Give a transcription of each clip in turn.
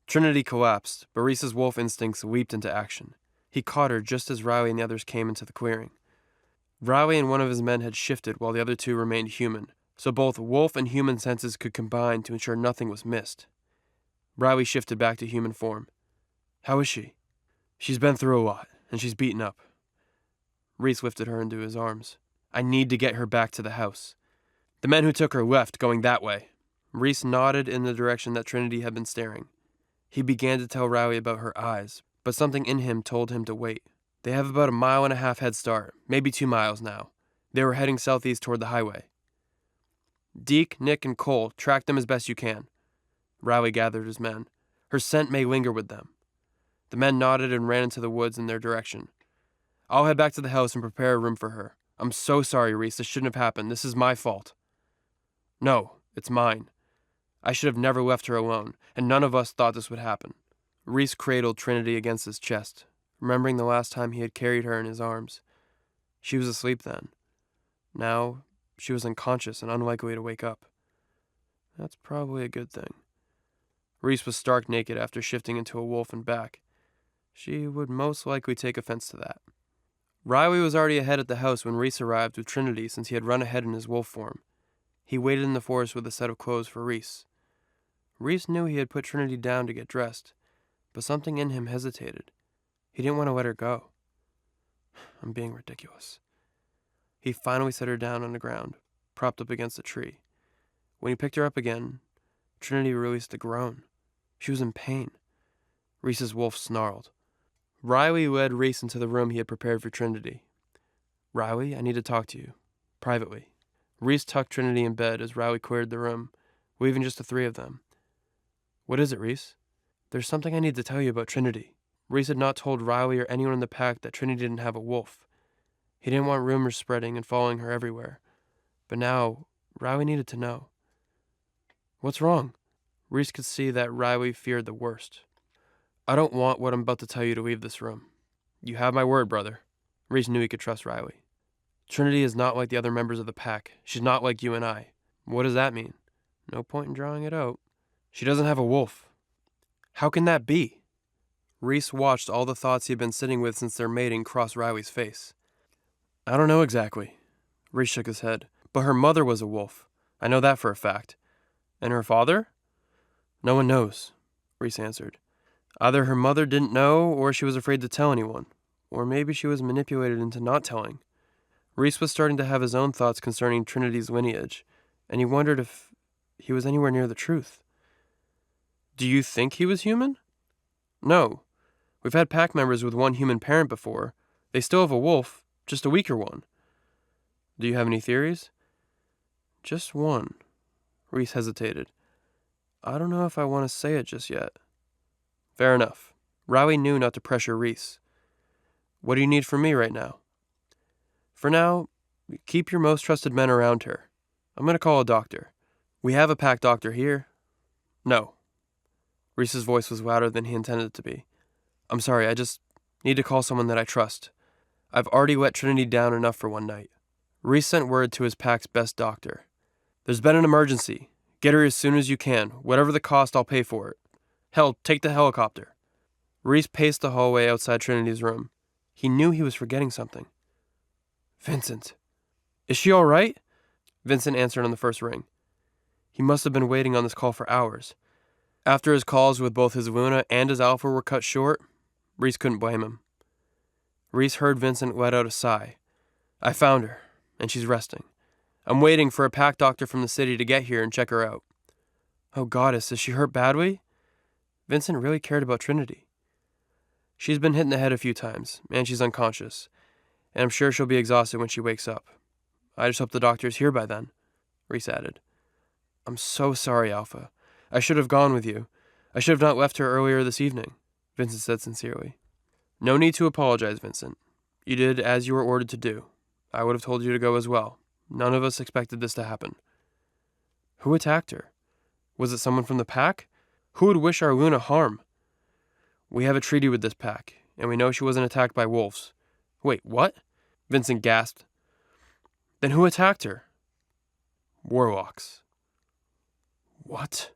Trinity collapsed, but Reese's wolf instincts leaped into action. He caught her just as Riley and the others came into the clearing. Riley and one of his men had shifted while the other two remained human, so both wolf and human senses could combine to ensure nothing was missed. Riley shifted back to human form. "How is she?" "She's been through a lot, and she's beaten up." Reese lifted her into his arms. "I need to get her back to the house." "The men who took her left, going that way." Reese nodded in the direction that Trinity had been staring. He began to tell Riley about her eyes, but something in him told him to wait. "They have about a 1.5 mile head start, maybe 2 miles now. They were heading southeast toward the highway." "Deke, Nick, and Cole, track them as best you can." Riley gathered his men. "Her scent may linger with them." The men nodded and ran into the woods in their direction. "I'll head back to the house and prepare a room for her. I'm so sorry, Reese. This shouldn't have happened. This is my fault." "No, it's mine. I should have never left her alone, and none of us thought this would happen." Reese cradled Trinity against his chest, remembering the last time he had carried her in his arms. She was asleep then. Now, she was unconscious and unlikely to wake up. That's probably a good thing. Reese was stark naked after shifting into a wolf and back. She would most likely take offense to that. Riley was already ahead at the house when Reese arrived with Trinity since he had run ahead in his wolf form. He waited in the forest with a set of clothes for Reese. Reese knew he had put Trinity down to get dressed, but something in him hesitated. He didn't want to let her go. I'm being ridiculous. He finally set her down on the ground, propped up against a tree. When he picked her up again, Trinity released a groan. She was in pain. Reese's wolf snarled. Riley led Reese into the room he had prepared for Trinity. "Riley, I need to talk to you. Privately." Reese tucked Trinity in bed as Riley cleared the room, leaving just the three of them. "What is it, Reese?" "There's something I need to tell you about Trinity." Reese had not told Riley or anyone in the pack that Trinity didn't have a wolf. He didn't want rumors spreading and following her everywhere. But now, Riley needed to know. "What's wrong?" Reese could see that Riley feared the worst. "I don't want what I'm about to tell you to leave this room. You have my word, brother." Reese knew he could trust Riley. "Trinity is not like the other members of the pack. She's not like you and I." "What does that mean?" "No point in drawing it out." "She doesn't have a wolf." "How can that be?" Reese watched all the thoughts he had been sitting with since their mating cross Riley's face. "I don't know exactly." Reese shook his head. "But her mother was a wolf. I know that for a fact." "And her father?" "No one knows," Reese answered. "Either her mother didn't know, or she was afraid to tell anyone. Or maybe she was manipulated into not telling." Reese was starting to have his own thoughts concerning Trinity's lineage, and he wondered if he was anywhere near the truth. "Do you think he was human?" "No. We've had pack members with one human parent before. They still have a wolf, just a weaker one." "Do you have any theories?" "Just one." Reese hesitated. "I don't know if I want to say it just yet." "Fair enough." Riley knew not to pressure Reese. "What do you need from me right now?" "For now, keep your most trusted men around her. I'm going to call a doctor. We have a pack doctor here." "No." Reese's voice was louder than he intended it to be. "I'm sorry, I just need to call someone that I trust. I've already let Trinity down enough for one night." Reese sent word to his pack's best doctor. "There's been an emergency. Get her as soon as you can. Whatever the cost, I'll pay for it. Hell, take the helicopter." Reese paced the hallway outside Trinity's room. He knew he was forgetting something. "Vincent." "Is she all right?" Vincent answered on the first ring. He must have been waiting on this call for hours. After his calls with both his Luna and his Alpha were cut short, Reese couldn't blame him. Reese heard Vincent let out a sigh. "I found her, and she's resting. I'm waiting for a pack doctor from the city to get here and check her out." "Oh, goddess, is she hurt badly?" Vincent really cared about Trinity. "She's been hit in the head a few times, and she's unconscious, and I'm sure she'll be exhausted when she wakes up. I just hope the doctor's here by then," Reese added. "I'm so sorry, Alpha. I should have gone with you. I should have not left her earlier this evening," Vincent said sincerely. "No need to apologize, Vincent. You did as you were ordered to do. I would have told you to go as well. None of us expected this to happen." "Who attacked her? Was it someone from the pack? Who would wish our Luna harm?" "We have a treaty with this pack, and we know she wasn't attacked by wolves." "Wait, what?" Vincent gasped. "Then who attacked her?" "Warlocks." "What?"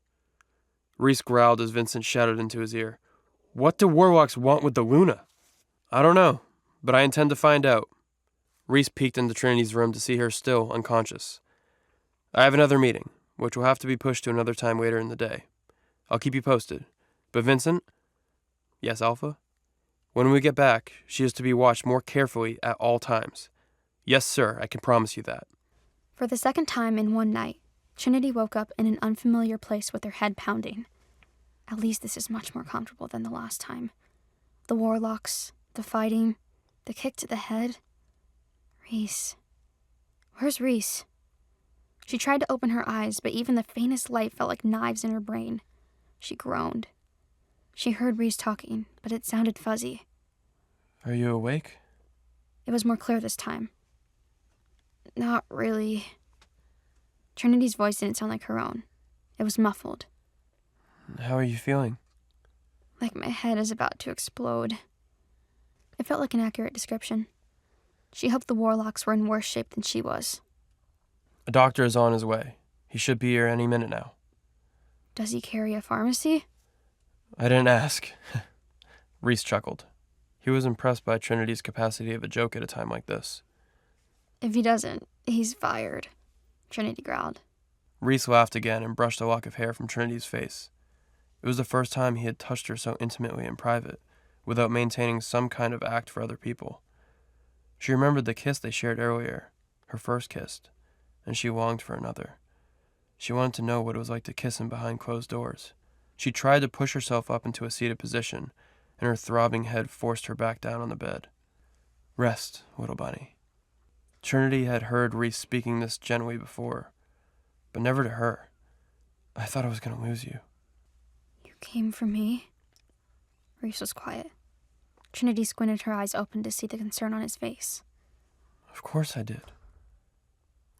Reese growled as Vincent shouted into his ear. What do warlocks want with the Luna? I don't know, but I intend to find out. Reese peeked into Trinity's room to see her still unconscious. I have another meeting, which will have to be pushed to another time later in the day. I'll keep you posted. But Vincent? Yes, Alpha? When we get back, she is to be watched more carefully at all times. Yes, sir, I can promise you that. For the second time in one night, Trinity woke up in an unfamiliar place with her head pounding. At least this is much more comfortable than the last time. The warlocks, the fighting, the kick to the head. Reese. Where's Reese? She tried to open her eyes, but even the faintest light felt like knives in her brain. She groaned. She heard Reese talking, but it sounded fuzzy. Are you awake? It was more clear this time. Not really. Trinity's voice didn't sound like her own. It was muffled. How are you feeling? Like my head is about to explode. It felt like an accurate description. She hoped the warlocks were in worse shape than she was. A doctor is on his way. He should be here any minute now. Does he carry a pharmacy? I didn't ask. Reese chuckled. He was impressed by Trinity's capacity of a joke at a time like this. If he doesn't, he's fired, Trinity growled. Reese laughed again and brushed a lock of hair from Trinity's face. It was the first time he had touched her so intimately in private, without maintaining some kind of act for other people. She remembered the kiss they shared earlier, her first kiss, and she longed for another. She wanted to know what it was like to kiss him behind closed doors. She tried to push herself up into a seated position, and her throbbing head forced her back down on the bed. Rest, little bunny. Trinity had heard Reese speaking this gently before, but never to her. I thought I was going to lose you. You came for me? Reese was quiet. Trinity squinted her eyes open to see the concern on his face. Of course I did.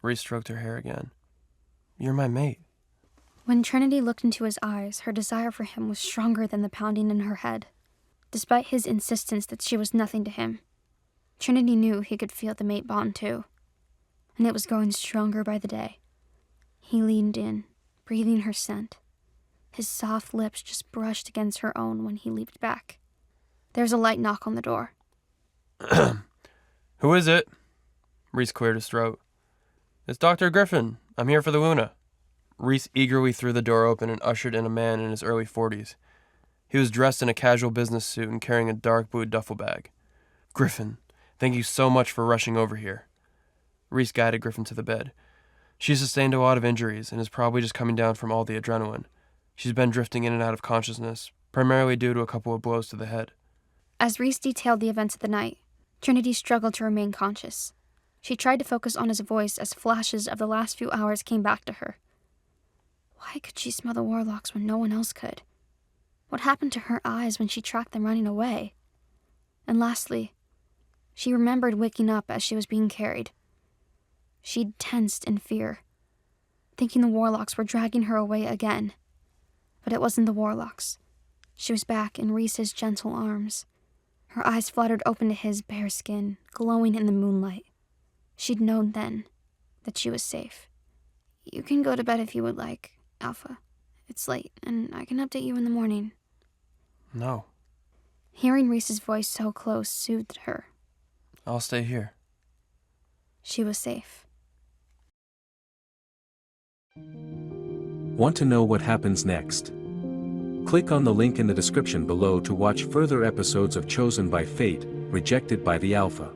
Reese stroked her hair again. You're my mate. When Trinity looked into his eyes, her desire for him was stronger than the pounding in her head. Despite his insistence that she was nothing to him, Trinity knew he could feel the mate bond too, and it was growing stronger by the day. He leaned in, breathing her scent. His soft lips just brushed against her own when he leaped back. There was a light knock on the door. Who is it? Reese cleared his throat. It's Dr. Griffin. I'm here for the Luna. Reese eagerly threw the door open and ushered in a man in his early 40s. He was dressed in a casual business suit and carrying a dark blue duffel bag. Griffin, thank you so much for rushing over here. Reese guided Griffin to the bed. She sustained a lot of injuries and is probably just coming down from all the adrenaline. She's been drifting in and out of consciousness, primarily due to a couple of blows to the head. As Reese detailed the events of the night, Trinity struggled to remain conscious. She tried to focus on his voice as flashes of the last few hours came back to her. Why could she smell the warlocks when no one else could? What happened to her eyes when she tracked them running away? And lastly, she remembered waking up as she was being carried. She'd tensed in fear, thinking the warlocks were dragging her away again. But it wasn't the warlocks. She was back in Reese's gentle arms. Her eyes fluttered open to his bare skin, glowing in the moonlight. She'd known then that she was safe. You can go to bed if you would like, Alpha. It's late, and I can update you in the morning. No. Hearing Reese's voice so close soothed her. I'll stay here. She was safe. Want to know what happens next? Click on the link in the description below to watch further episodes of Chosen by Fate, Rejected by the Alpha.